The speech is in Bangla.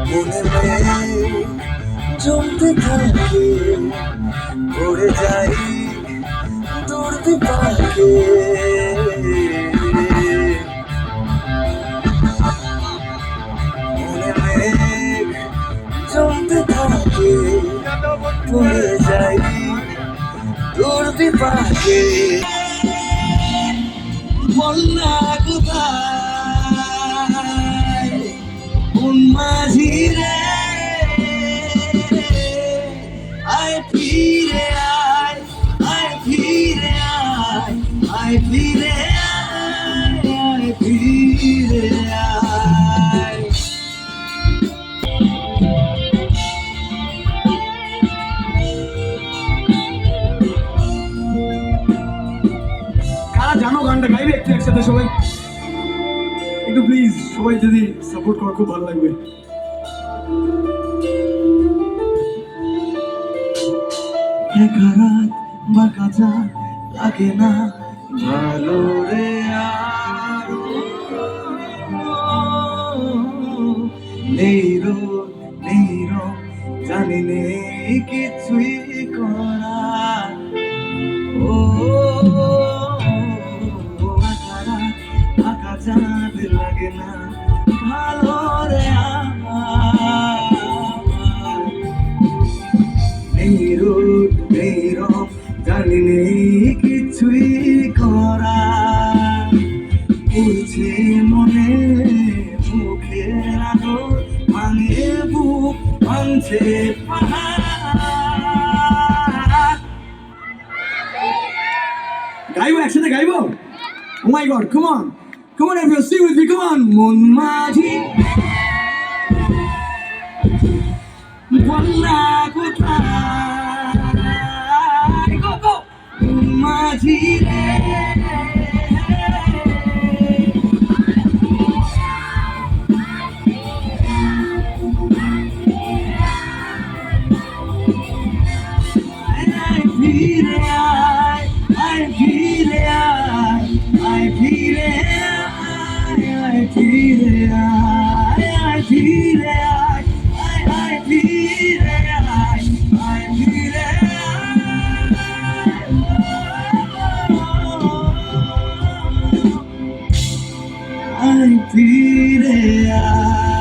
মনে মেঘ জমতে থাকে, পড়ে যাই দূর বিপাকে। মনে মেঘ জমতে থাকে, পড়ে যাই দূর বিপাকে। বন্যা কোথায় কোন মাঝি রে, আয় ফিরে আয়, আয় ফিরে আয়, আয় ফিরে আয়, আয় ফিরে আয়। কারা জানো গানটা গাইবে একটু একসাথে সবাই, একটু প্লিজ সবাই যদি সাপোর্ট করো খুব ভালো লাগবে। একা রাত বা কাঁচা লাগে না ভালো রে আর, নেই রোদ নেই রং জানি নেই কিছুই করার। ও একা রাত ফাঁকা চাঁদ লাগে না ভালো রে আমার, নেই রোদ নেই রং জানি নেই কিছুই করা। উঠছে মনে মুখের আদর, ভাঙে বুক ভাঙছে পাহাড়। গাইবো একসাথে গাইবো। Oh my god, come on. Come on everyone, sing with me, come on. মন মাঝি বন্যা কোথায়, গো গো মাঝি রে, আয় ফিরে আয়, আয় ফিরে আয়, আয় ফিরে আয়, আয় ফিরে আয়, আয় ফিরে আয়, আয় আয় ফিরে আয়, আয় ফিরে আয়, আয় ফিরে আয়।